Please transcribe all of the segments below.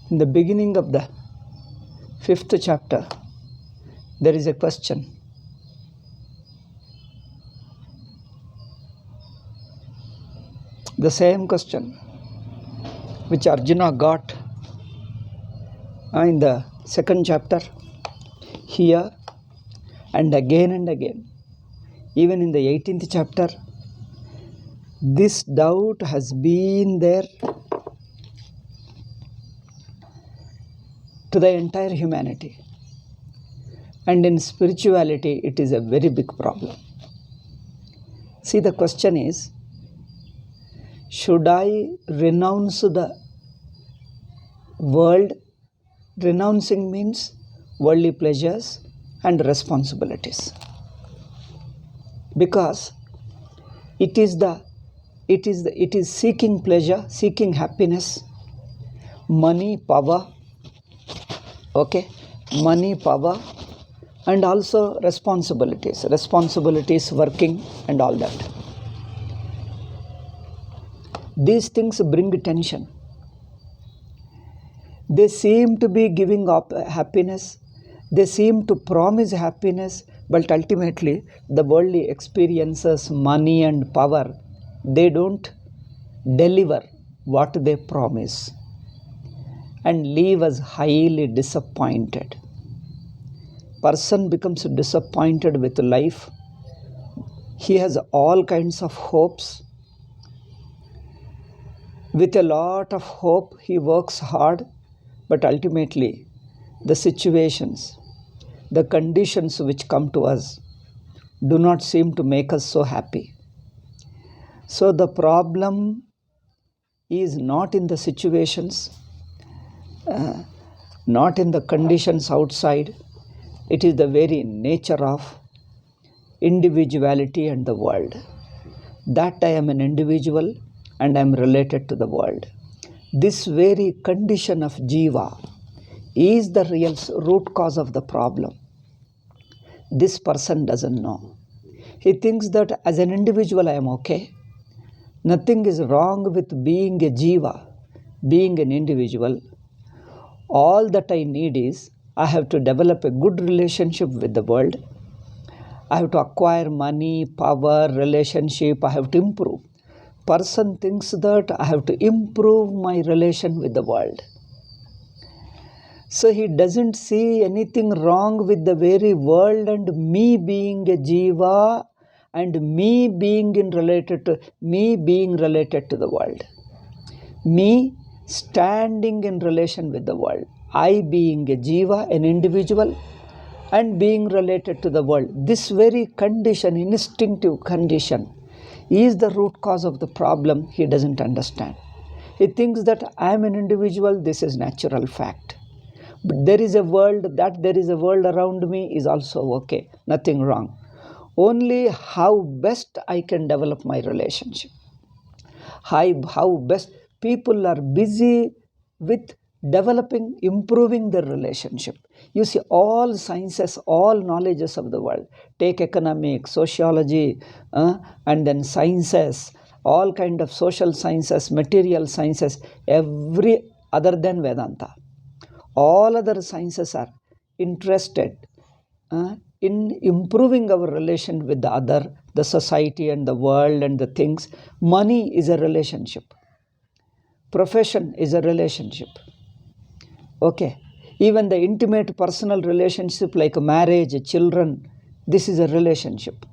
In the beginning of the 5th chapter, there is a question. The same question which Arjuna got in the 2nd chapter, here and again. Even in the 18th chapter, this doubt has been there to the entire humanity. And in spirituality, it is a very big problem. See, the question is, should I renounce the world? Renouncing means worldly pleasures and responsibilities. Because it is seeking pleasure, seeking happiness, money, power, money, power, and also responsibilities, working and all that. These things bring tension. They seem to be giving up happiness. They seem to promise happiness, but ultimately the worldly experiences, money and power, they don't deliver what they promise and leave us highly disappointed. Person becomes disappointed with life. He has all kinds of hopes. With a lot of hope, he works hard, but ultimately the situations, the conditions which come to us do not seem to make us so happy. So the problem is not in the situations, not in the conditions outside. It is the very nature of individuality and the world. That I am an individual and I am related to the world. This very condition of jiva is the real root cause of the problem. This person doesn't know. He thinks that as an individual I am okay. Nothing is wrong with being a jiva, being an individual. All that I need is I have to develop a good relationship with the world. I have to acquire money, power, relationship. I have to improve. Person thinks that I have to improve my relation with the world. So he doesn't see anything wrong with the very world and me being a jiva and me being related to the world. Me standing in relation with the world. I being a jiva, an individual, and being related to the world. This very condition, instinctive condition, is the root cause of the problem. He doesn't understand. He thinks that I am an individual, this is natural fact. But there is a world around me is also okay, nothing wrong. Only how best I can develop my relationship. How best people are busy with developing, improving their relationship. You see, all sciences, all knowledges of the world, take economics, sociology, and then sciences, all kind of social sciences, material sciences, every other than Vedanta. All other sciences are interested in improving our relation with the other, the society and the world and the things. Money is a relationship. Profession is a relationship. Okay. Even the intimate personal relationship like marriage, children, this is a relationship.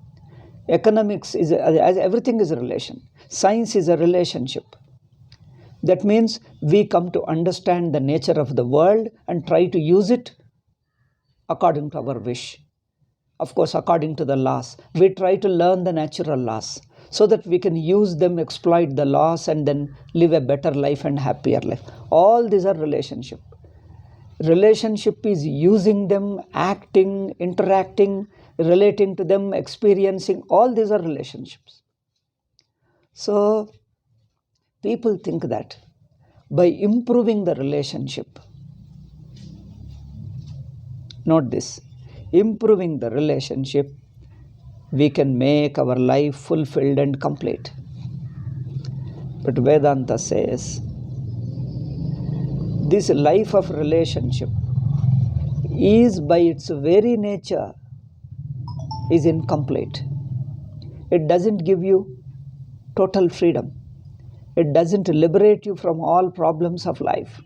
Economics is everything is a relation. Science is a relationship. That means we come to understand the nature of the world and try to use it according to our wish. Of course, according to the laws. We try to learn the natural laws so that we can use them, exploit the laws, and then live a better life and happier life. All these are relationship. Relationship is using them, acting, interacting, relating to them, experiencing. All these are relationships. So, people think that by improving the relationship, note this, improving the relationship, we can make our life fulfilled and complete. But Vedanta says, This life of relationship is by its very nature is incomplete. It doesn't give you total freedom. It doesn't liberate you from all problems of life.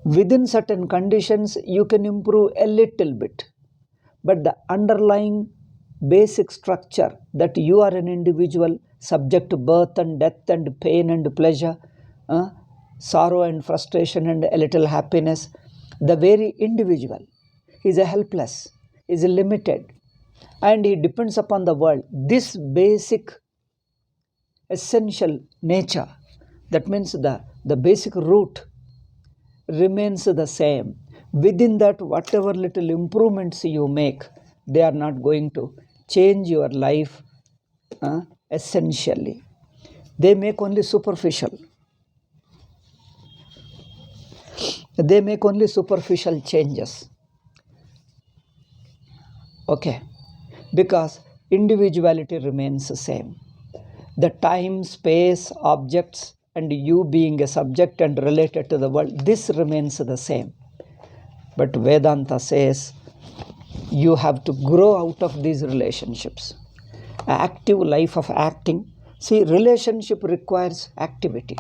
Within certain conditions, you can improve a little bit, but the underlying basic structure that you are an individual subject to birth and death and pain and pleasure, sorrow and frustration and a little happiness, the very individual is a helpless, is limited, and he depends upon the world. This basic essential nature, that means the basic root remains the same. Within that, whatever little improvements you make, they are not going to change your life essentially. They make only superficial. They make only superficial changes. Okay, because individuality remains the same. The time, space, objects, and you being a subject and related to the world, this remains the same. But Vedanta says you have to grow out of these relationships. An active life of acting. See, relationship requires activity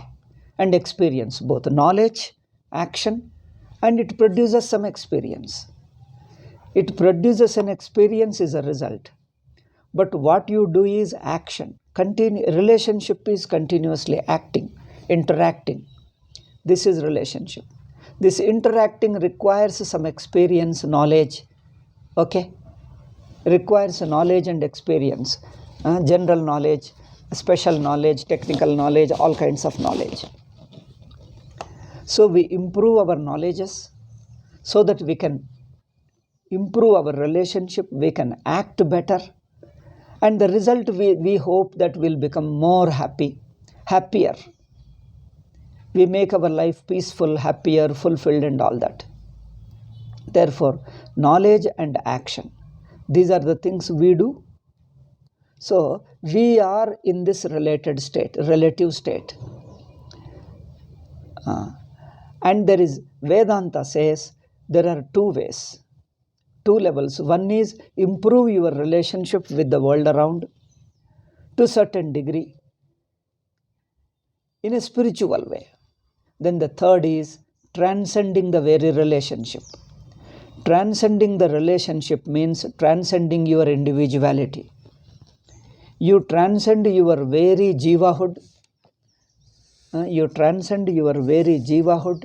and experience, both knowledge, action, and it produces some experience. It produces an experience is a result. But what you do is action. Relationship is continuously acting, interacting. This is relationship. This interacting requires some experience, knowledge. Okay? Requires knowledge and experience. General knowledge, special knowledge, technical knowledge, all kinds of knowledge. So we improve our knowledges so that we can improve our relationship, we can act better. And the result, we hope that we'll become more happier. We make our life peaceful, happier, fulfilled, and all that. Therefore, knowledge and action, these are the things we do. So, we are in this relative state. And there is, Vedanta says, there are two ways, two levels. One is improve your relationship with the world around to a certain degree in a spiritual way. Then the third is transcending the very relationship. Transcending the relationship means transcending your individuality. You transcend your very jivahood. You transcend your very jivahood.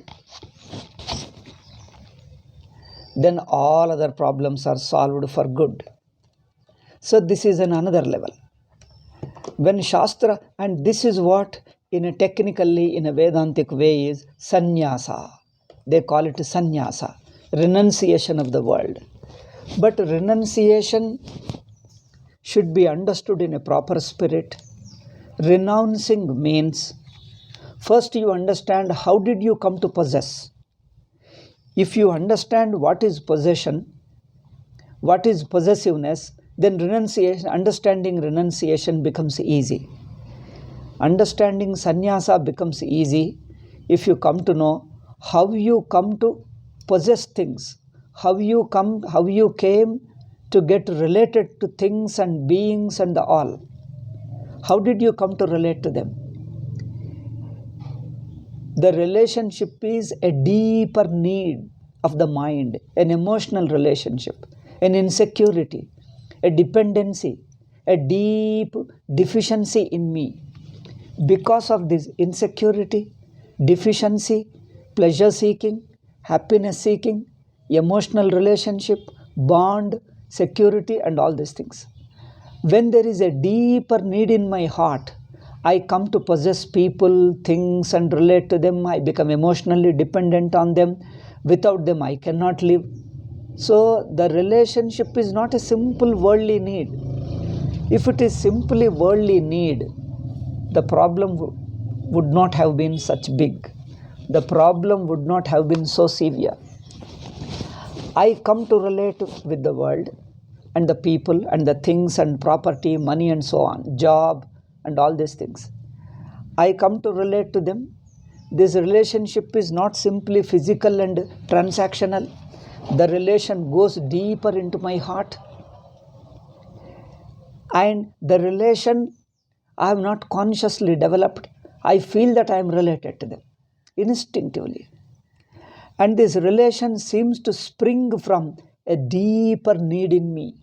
Then all other problems are solved for good. So this is another level. When Shastra, and this is what technically in a Vedantic way is sannyasa. They call it sannyasa, renunciation of the world. But renunciation should be understood in a proper spirit. Renouncing means, first you understand how did you come to possess. If you understand what is possession, what is possessiveness, then understanding renunciation becomes easy. Understanding sannyasa becomes easy if you come to know how you come to possess things, how you came to get related to things and beings and all. How did you come to relate to them? The relationship is a deeper need of the mind, an emotional relationship, an insecurity, a dependency, a deep deficiency in me. Because of this insecurity, deficiency, pleasure seeking, happiness seeking, emotional relationship, bond, security, and all these things. When there is a deeper need in my heart, I come to possess people, things, and relate to them. I become emotionally dependent on them. Without them, I cannot live. So the relationship is not a simple worldly need. If it is simply worldly need, the problem would not have been such big. The problem would not have been so severe. I come to relate with the world and the people and the things and property, money and so on, job and all these things. I come to relate to them This relationship is not simply physical and transactional. The relation goes deeper into my heart. And the relation I have not consciously developed. I feel that I am related to them instinctively. And this relation seems to spring from a deeper need in me.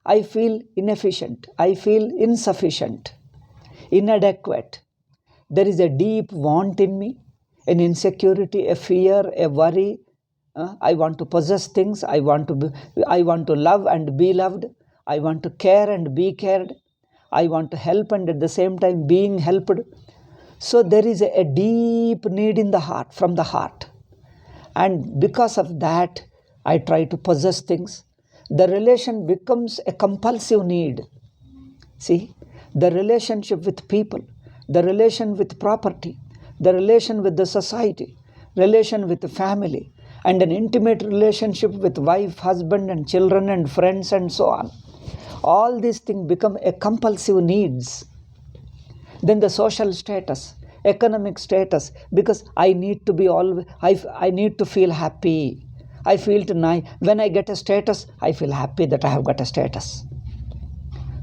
I feel inefficient. I feel insufficient, inadequate. There is a deep want in me, an insecurity, a fear, a worry. I want to possess things. I want to love and be loved. I want to care and be cared. I want to help and at the same time being helped. So there is a deep need in the heart, from the heart. And because of that, I try to possess things. The relation becomes a compulsive need. See, the relationship with people, the relation with property, the relation with the society, relation with the family, and an intimate relationship with wife, husband, and children, and friends, and so on. All these things become a compulsive needs. Then the social status, economic status, because I need to be I need to feel happy. I feel tonight when I get a status, I feel happy that I have got a status.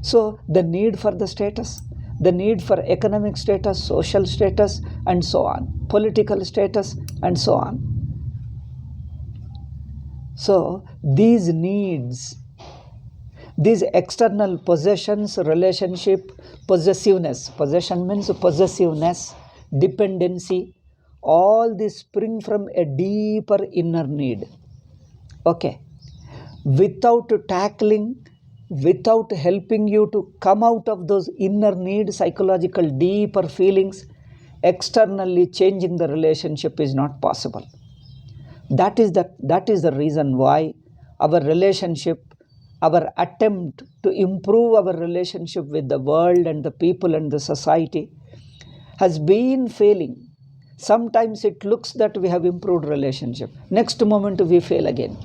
So the need for the status, the need for economic status, social status, and so on, political status, and so on. So these needs, these external possessions, relationship, possessiveness, possession means possessiveness, dependency, all these spring from a deeper inner need. Okay. Without tackling, without helping you to come out of those inner need, psychological deeper feelings, externally changing the relationship is not possible. That is the reason why our relationship, our attempt to improve our relationship with the world and the people and the society has been failing. Sometimes it looks that we have improved relationship. Next moment we fail again.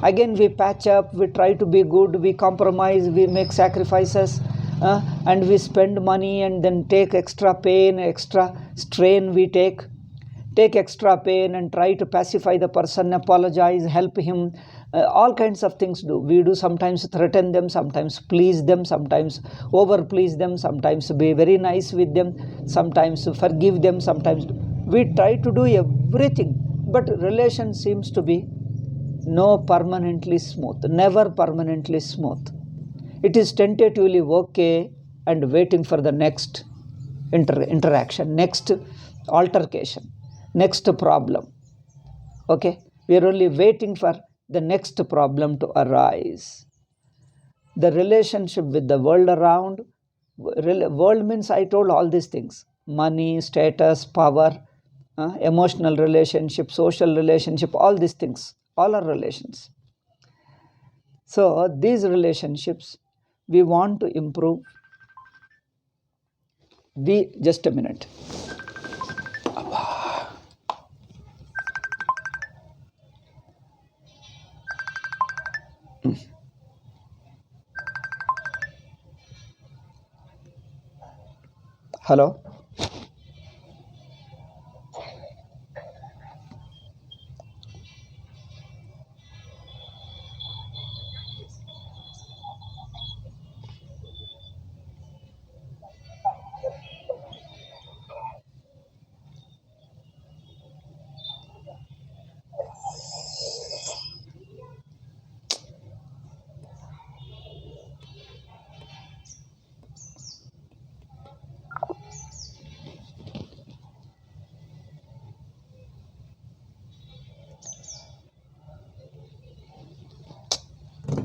Again we patch up, we try to be good, we compromise, we make sacrifices, and we spend money and then take extra pain, extra strain we take extra pain and try to pacify the person, apologize, help him, all kinds of things we do. Sometimes threaten them, sometimes please them, sometimes over please them, sometimes be very nice with them, sometimes forgive them, sometimes we try to do everything, but relation seems to be no permanently smooth, never permanently smooth. It is tentatively okay and waiting for the next interaction, next altercation, next problem. Okay, we are only waiting for the next problem to arise. The relationship with the world around, world means I told all these things: money, status, power, emotional relationship, social relationship, all these things, all are relations. So these relationships we want to improve. Just a minute. Hello.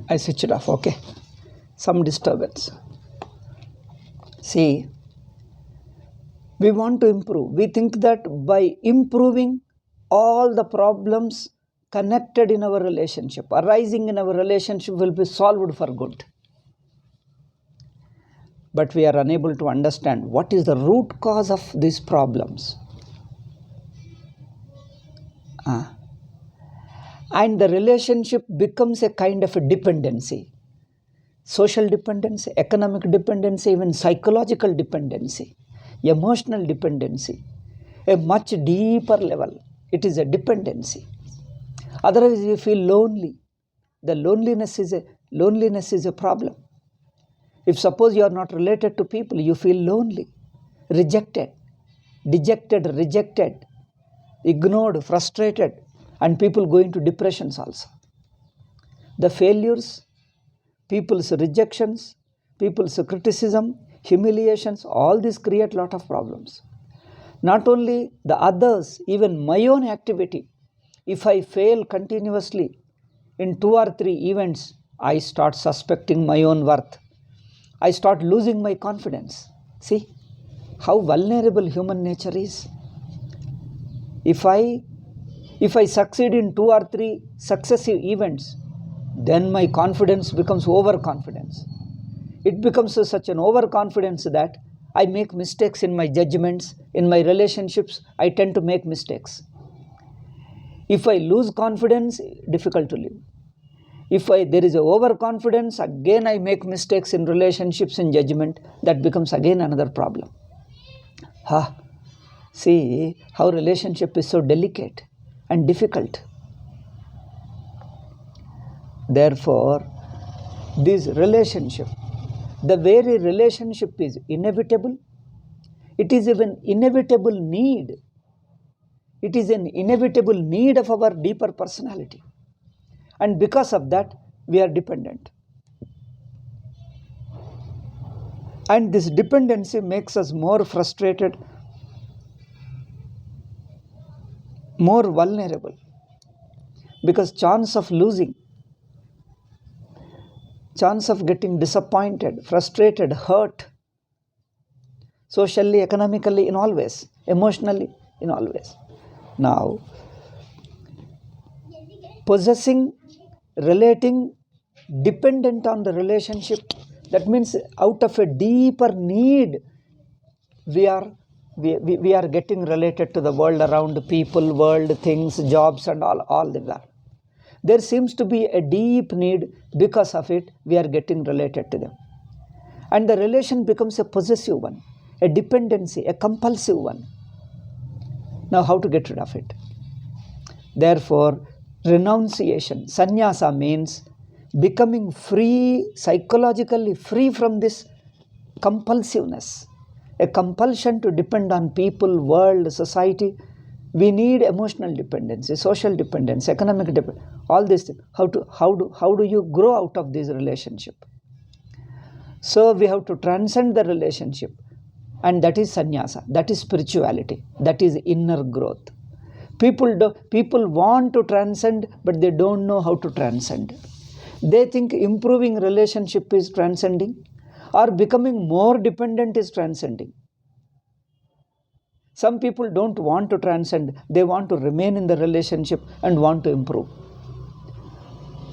I switch it off. Okay, some disturbance. See, we want to improve. We think that by improving, all the problems connected in our relationship, arising in our relationship, will be solved for good. But we are unable to understand what is the root cause of these problems. And the relationship becomes a kind of a dependency. Social dependency, economic dependency, even psychological dependency, emotional dependency. a much deeper level. It is a dependency. Otherwise, you feel lonely. The loneliness is a problem. If suppose you are not related to people, you feel lonely, rejected, dejected, rejected, ignored, frustrated, and people go into depressions also. The failures, people's rejections, people's criticism, humiliations, all this create a lot of problems. Not only the others, even my own activity. If I fail continuously in 2 or 3 events, I start suspecting my own worth. I start losing my confidence. See how vulnerable human nature is. If I succeed in 2 or 3 successive events, then my confidence becomes overconfidence. It becomes such an overconfidence that I make mistakes in my judgments, in my relationships. I tend to make mistakes. If I lose confidence, difficult to live. If there is a overconfidence, again I make mistakes in relationships and judgment. That becomes again another problem. See how relationship is so delicate and difficult. Therefore, this relationship, the very relationship is inevitable. It is an inevitable need. It is an inevitable need of our deeper personality. And because of that, we are dependent. And this dependency makes us more frustrated, more vulnerable. Because chance of losing, chance of getting disappointed, frustrated, hurt, socially, economically, in all ways, emotionally, in all ways. Now, possessing, relating, dependent on the relationship, that means out of a deeper need, we are getting related to the world around, people, world, things, jobs, and all that. There seems to be a deep need. Because of it, we are getting related to them. And the relation becomes a possessive one, a dependency, a compulsive one. Now, how to get rid of it? Therefore, renunciation, sannyasa, means becoming free, psychologically free from this compulsiveness, a compulsion to depend on people, world, society. We need emotional dependency, social dependence, economic dependence, all these things. How do you grow out of this relationship? So we have to transcend the relationship, and that is sannyasa, that is spirituality, that is inner growth. People want to transcend, but they don't know how to transcend. They think improving relationship is transcending, or becoming more dependent is transcending. Some people don't want to transcend. They want to remain in the relationship and want to improve.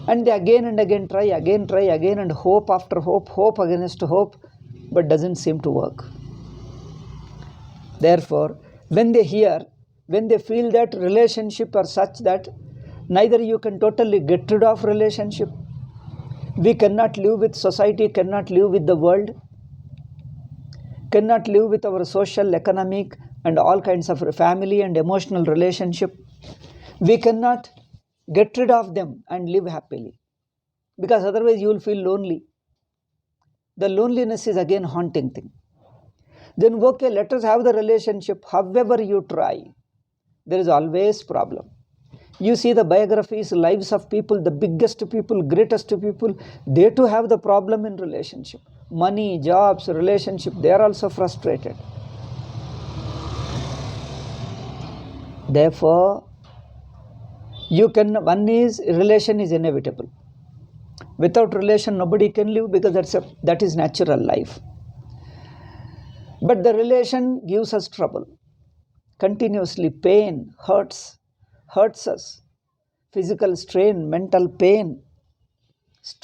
And they again and again try again, and hope after hope against hope, but doesn't seem to work. Therefore, when they feel that relationship are such that neither you can totally get rid of relationship, we cannot live with society, cannot live with the world, cannot live with our social, economic, and all kinds of family and emotional relationship. We cannot get rid of them and live happily, because otherwise you will feel lonely. The loneliness is again haunting thing. Then okay, let us have the relationship. However you try, there is always problem. You see the biographies, lives of people, the biggest people, greatest people, they too have the problem in relationship. Money, jobs, relationship, they are also frustrated. Therefore, relation is inevitable. Without relation, nobody can live, because that is natural life. But the relation gives us trouble. Continuously pain, hurts us. Physical strain, mental pain,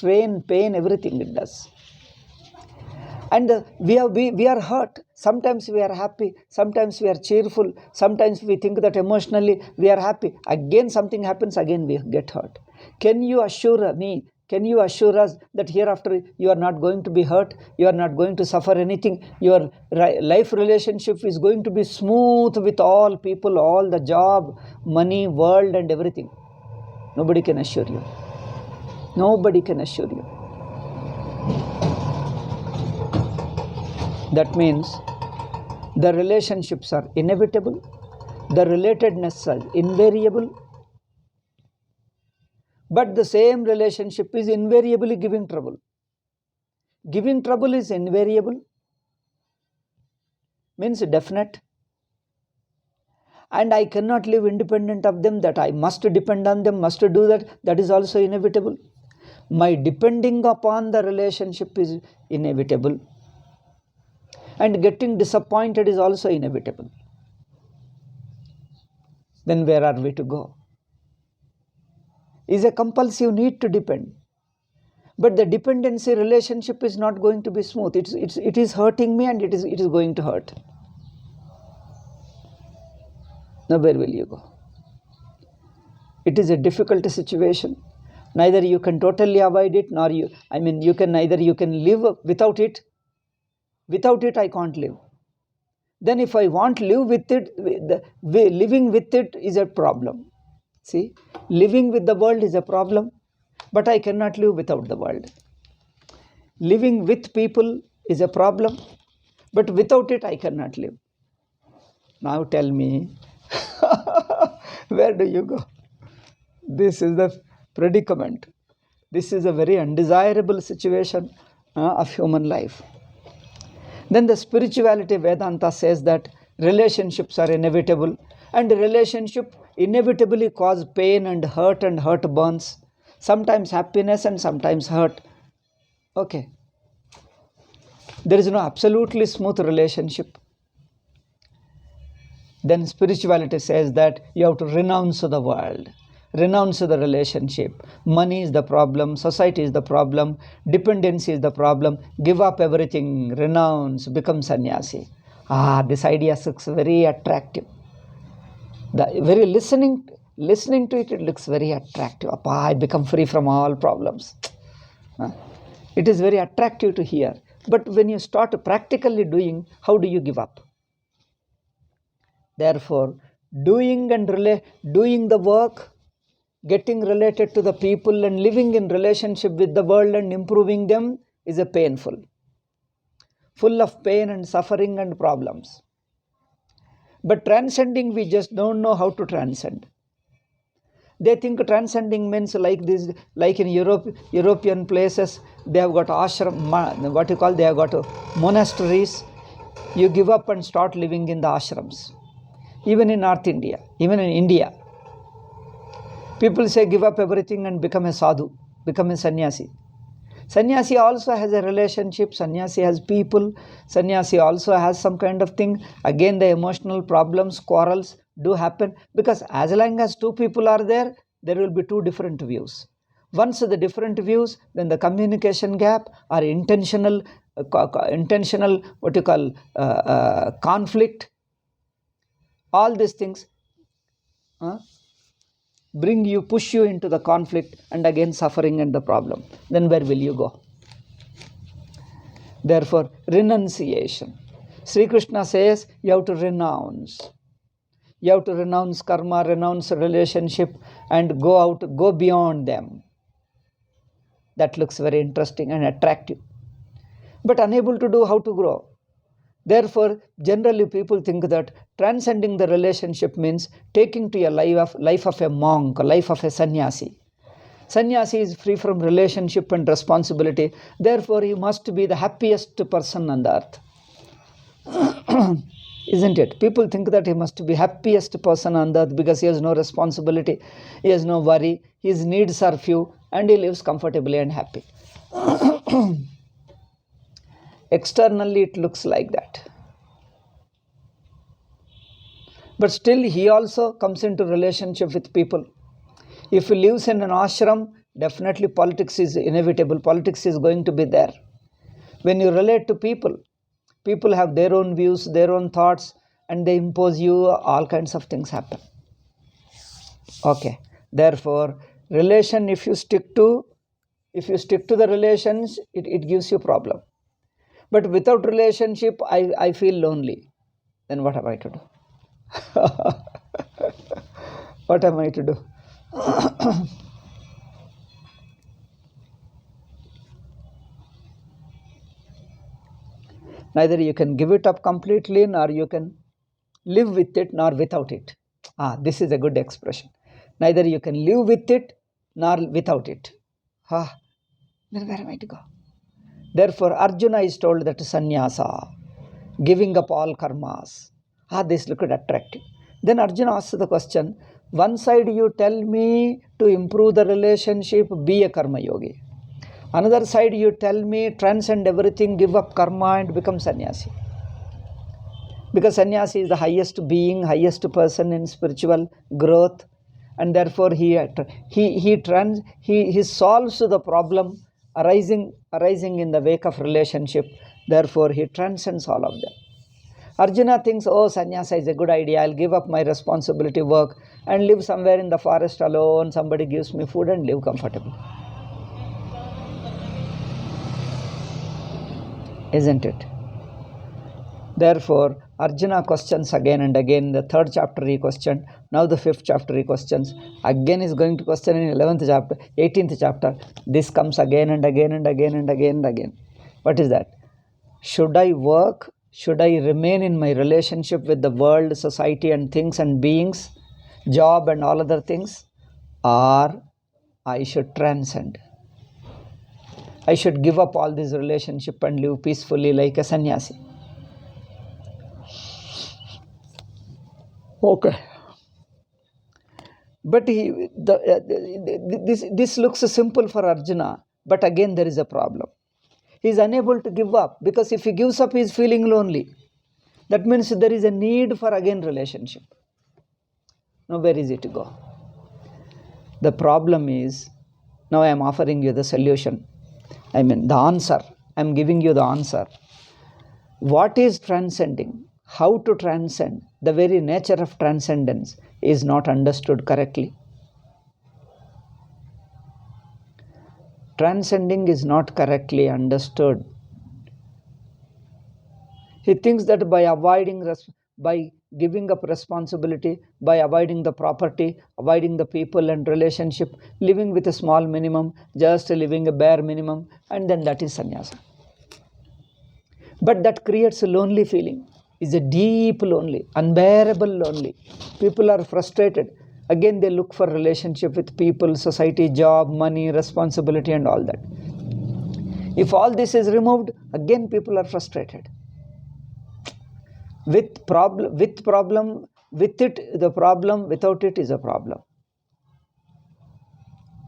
everything it does. And we are hurt. Sometimes we are happy, sometimes we are cheerful, sometimes we think that emotionally we are happy. Again something happens, again we get hurt. Can you assure me Can you assure us that hereafter you are not going to be hurt, you are not going to suffer anything, your life relationship is going to be smooth with all people, all the job, money, world and everything? Nobody can assure you. Nobody can assure you. That means the relationships are inevitable, the relatedness are invariable, but the same relationship is invariably giving trouble. Giving trouble is invariable, means definite, and I cannot live independent of them, that I must depend on them, must do that, that is also inevitable. My depending upon the relationship is inevitable, and getting disappointed is also inevitable. Then where are we to go? Is a compulsive need to depend. But the dependency relationship is not going to be smooth. It is hurting me, and it is going to hurt. Now where will you go? It is a difficult situation. Neither you can totally avoid it, nor you can live without it. Without it, I can't live. Then if I want to live with it, living with it is a problem. See, living with the world is a problem, but I cannot live without the world. Living with people is a problem, but without it I cannot live. Now tell me, where do you go? This is the predicament. This is a very undesirable situation of human life. Then the spirituality Vedanta says that relationships are inevitable, and relationship inevitably cause pain and hurt burns, sometimes happiness and sometimes hurt. Okay. There is no absolutely smooth relationship. Then spirituality says that you have to renounce the world, renounce the relationship. Money is the problem, society is the problem, dependency is the problem. Give up everything, renounce, become sannyasi. This idea looks very attractive. Very listening to it, it looks very attractive. I become free from all problems. It is very attractive to hear. But when you start practically doing, how do you give up? Therefore, doing the work, getting related to the people and living in relationship with the world and improving them is a painful, full of pain and suffering and problems. But transcending, we just don't know how to transcend. They think transcending means like this, like in European places, they have got ashram, they have got monasteries. You give up and start living in the ashrams. Even in North India, even in India, people say give up everything and become a sadhu, become a sannyasi. Sannyasi also has a relationship, sannyasi has people, sannyasi also has some kind of thing. Again, the emotional problems, quarrels do happen, because as long as two people are there, there will be two different views. Once the different views, then the communication gap or intentional conflict, all these things push you into the conflict, and again suffering and the problem. Then where will you go? Therefore, renunciation. Sri Krishna says you have to renounce. You have to renounce karma, renounce relationship, and go beyond them. That looks very interesting and attractive. But unable to do, how to grow? Therefore, generally people think that transcending the relationship means taking to a life of a monk, a life of a sannyasi. Sannyasi is free from relationship and responsibility. Therefore, he must be the happiest person on the earth. Isn't it? People think that he must be happiest person on the earth because he has no responsibility, he has no worry, his needs are few, and he lives comfortably and happy. Externally, it looks like that. But still, he also comes into relationship with people. If he lives in an ashram, definitely politics is inevitable. Politics is going to be there. When you relate to people, people have their own views, their own thoughts, and they impose you, all kinds of things happen. Okay. Therefore, relation, if you stick to, If you stick to the relations, it gives you problem. But without relationship, I feel lonely. Then what am I to do? What am I to do? Neither you can give it up completely, nor you can live with it, nor without it. This is a good expression. Neither you can live with it, nor without it. Then where am I to go? Therefore, Arjuna is told that sannyasa, giving up all karmas. This looked attractive. Then Arjuna asks the question, one side you tell me to improve the relationship, be a karma yogi. Another side you tell me transcend everything, give up karma and become sannyasi. Because sannyasi is the highest being, highest person in spiritual growth, and therefore he solves the problem arising in the wake of relationship. Therefore he transcends all of them. Arjuna thinks, sannyasa is a good idea. I'll give up my responsibility work and live somewhere in the forest alone. Somebody gives me food and live comfortably. Isn't it? Therefore, Arjuna questions again and again. The 3rd chapter he questioned. Now the 5th chapter he questions. Again is going to question in 11th chapter, 18th chapter. This comes again and again and again and again and again. What is that? Should I work? Should I remain in my relationship with the world, society and things and beings, job and all other things? Or I should transcend? I should give up all this relationship and live peacefully like a sannyasi. Okay. But this looks simple for Arjuna, but again there is a problem. He is unable to give up, because if he gives up, he is feeling lonely. That means there is a need for again relationship. Now where is it to go? The problem is, now I am offering you the solution. The answer. I am giving you the answer. What is transcending? How to transcend? The very nature of transcendence is not understood correctly. Transcending is not correctly understood. He thinks that by giving up responsibility, by avoiding the property, avoiding the people and relationship, living with a small minimum, just living a bare minimum, and then that is sannyasa. But that creates a lonely feeling. Is a deep lonely, unbearable lonely. People are frustrated. Again they look for relationship with people, society, job, money, responsibility and all that. If all this is removed, again people are frustrated. With it, the problem, without it is a problem.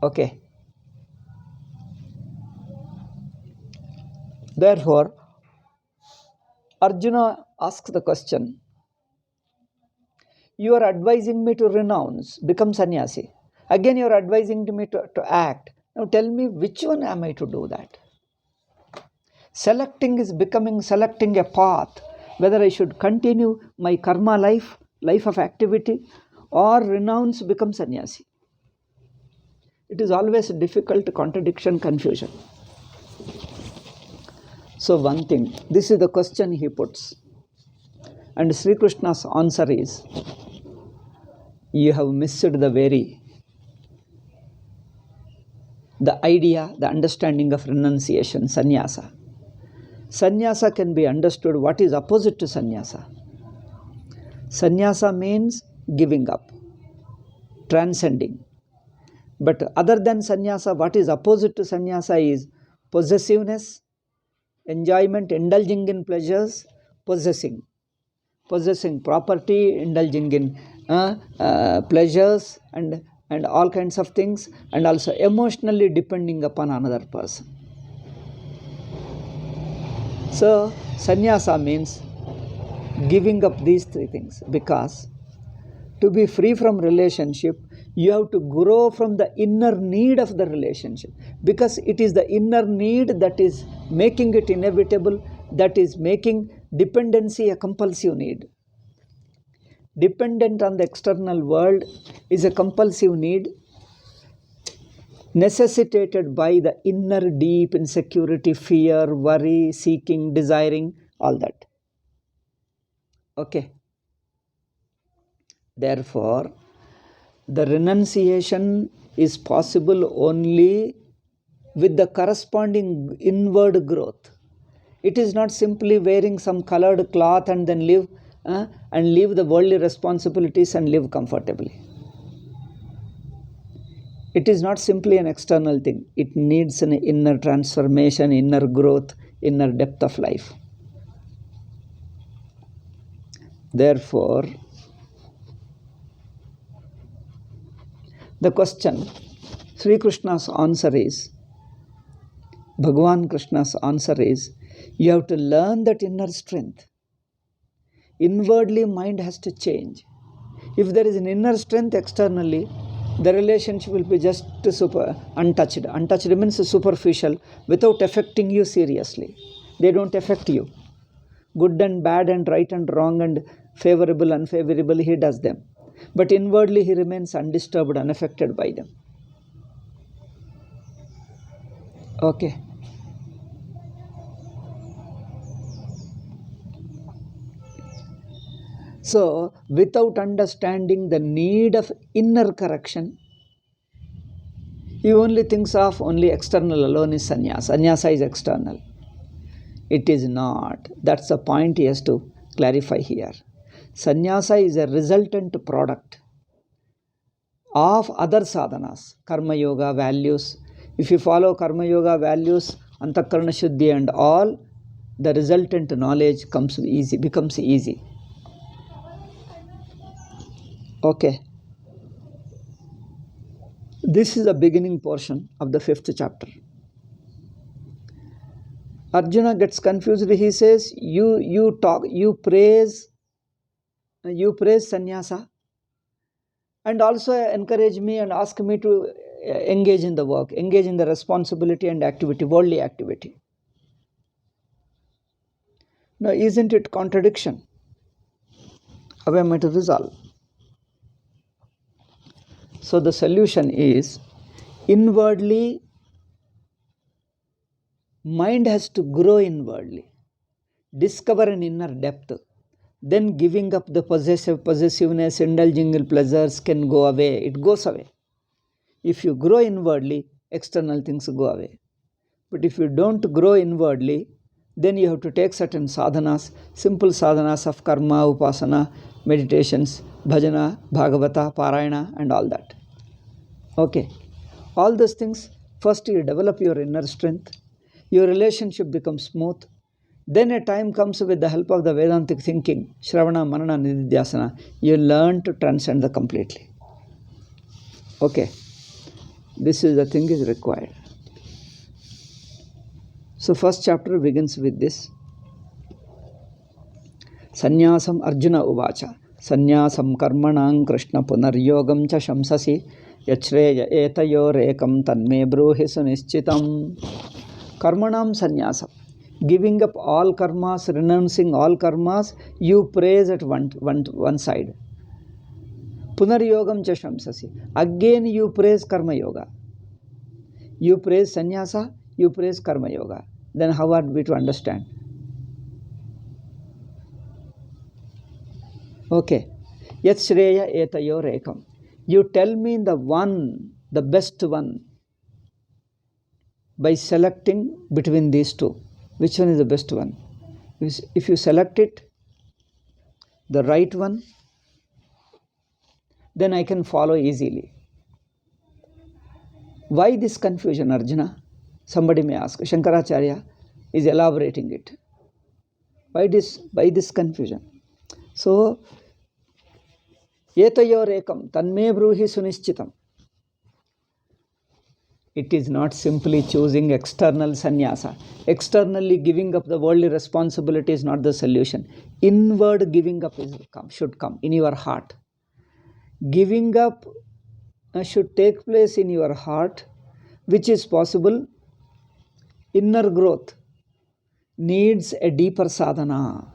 Okay. Therefore, Arjuna asks the question, you are advising me to renounce, become sannyasi. Again you are advising me to act. Now tell me, which one am I to do that? Selecting a path, whether I should continue my karma life of activity, or renounce, become sannyasi. It is always a difficult contradiction, confusion. So one thing, this is the question he puts. And Sri Krishna's answer is, you have missed the idea, the understanding of renunciation, sannyasa. Sannyasa can be understood. What is opposite to sannyasa? Sannyasa means giving up, transcending. But other than sannyasa, what is opposite to sannyasa is possessiveness, enjoyment, indulging in pleasures, possessing property, indulging in pleasures and all kinds of things, and also emotionally depending upon another person. So sannyasa means giving up these 3 things, because to be free from relationship, you have to grow from the inner need of the relationship, because it is the inner need that is making it inevitable, that is making dependency a compulsive need. Dependent on the external world is a compulsive need. necessitated by the inner deep insecurity, fear, worry, seeking, desiring, all that. Okay. Therefore, the renunciation is possible only with the corresponding inward growth. It is not simply wearing some colored cloth and then leave the worldly responsibilities and live comfortably. It is not simply an external thing. It needs an inner transformation, inner growth, inner depth of life. Therefore, the question, Sri Krishna's answer is, Bhagavan Krishna's answer is, you have to learn that inner strength. Inwardly, mind has to change. If there is an inner strength externally, the relationship will be just untouched. Untouched means superficial, without affecting you seriously. They don't affect you. Good and bad and right and wrong and favorable, unfavorable, he does them. But inwardly, he remains undisturbed, unaffected by them. Okay. So, without understanding the need of inner correction, he only thinks of only external alone is sannyasa. Sannyasa is external. It is not. That's the point he has to clarify here. Sannyasa is a resultant product of other sadhanas, karma yoga, values. If you follow karma yoga, values, antakarana shuddhi and all, the resultant knowledge becomes easy. Okay. This is the beginning portion of the 5th chapter. Arjuna gets confused. He says, you praise sannyasa and also encourage me and ask me to engage in the work, engage in the responsibility and activity, worldly activity. Now, isn't it contradiction? How am I to resolve? So the solution is, inwardly, mind has to grow inwardly, discover an inner depth. Then giving up the possessiveness, indulging in pleasures can go away. It goes away. If you grow inwardly, external things go away. But if you don't grow inwardly, then you have to take certain sadhanas, simple sadhanas of karma, upasana, meditations, bhajana, bhagavata, parayana and all that. Okay. All those things, first you develop your inner strength, your relationship becomes smooth. Then a time comes with the help of the Vedantic thinking, Shravana, Manana, Nididhyasana, you learn to transcend the completely. Okay. This is the thing is required. So first chapter begins with this. Sannyasam Arjuna Uvacha. Sannyasam karmanam Krishna punaryogam cha shamsasi yachreya etayorekam tanme bruhi sunischitam. Karmanam sannyasam. Giving up all karmas, renouncing all karmas, you praise at one side. Punaryogam cha shamsasi. Again you praise karma yoga. You praise sannyasa, you praise karma yoga. Then how are we to understand? Okay. Yat shreya etayor ekam. You tell me the best one, by selecting between these two. Which one is the best one? If you select it, the right one, then I can follow easily. Why this confusion, Arjuna? Somebody may ask. Shankaracharya is elaborating it. Why this confusion? So, etayor ekam tanme bruhi sunischitam. It is not simply choosing external sannyasa. Externally giving up the worldly responsibility is not the solution. Inward giving up should come in your heart. Giving up should take place in your heart, which is possible. Inner growth needs a deeper sadhana.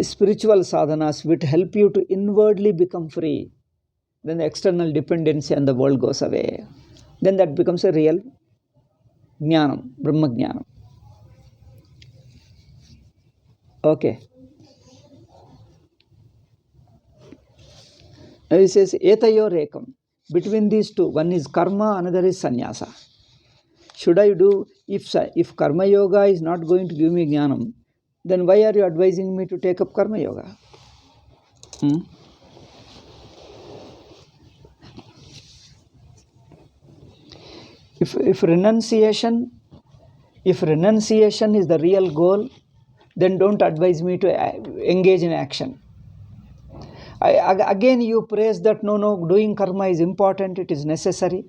Spiritual sadhanas which help you to inwardly become free. Then the external dependency on the world goes away. then that becomes a real jnanam, Brahma jnanam. Okay. Now he says, etayor ekam. Between these two, one is karma, another is sannyasa. Should I do, if karma yoga is not going to give me jnanam, then why are you advising me to take up karma yoga? If renunciation is the real goal, then don't advise me to engage in action. Again you praise that no, doing karma is important, it is necessary.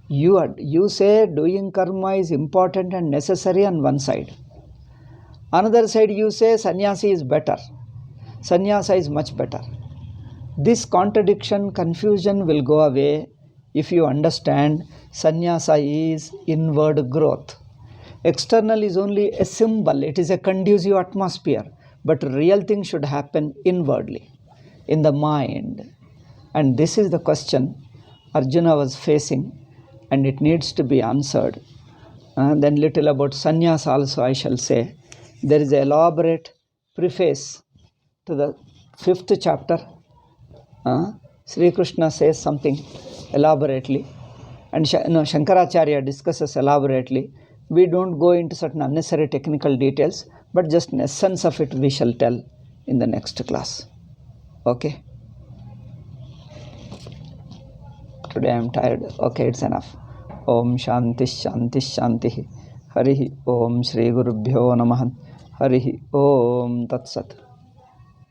You say doing karma is important and necessary on one side. Another side you say sannyasi is better. Sannyasa is much better. This contradiction, confusion will go away if you understand sannyasa is inward growth. External is only a symbol, it is a conducive atmosphere, but real thing should happen inwardly, in the mind. And this is the question Arjuna was facing, and it needs to be answered. Then little about sannyasa also I shall say. There is an elaborate preface to the 5th chapter. Sri Krishna says something elaborately, and Shankaracharya discusses elaborately. We don't go into certain unnecessary technical details, but just an essence of it we shall tell in the next class. Okay? Today I am tired. Okay, it's enough. Om Shanti Shanti Shanti. Harihi Om Shri Gurubhyo Namaha. Harihi Om Tat Sat.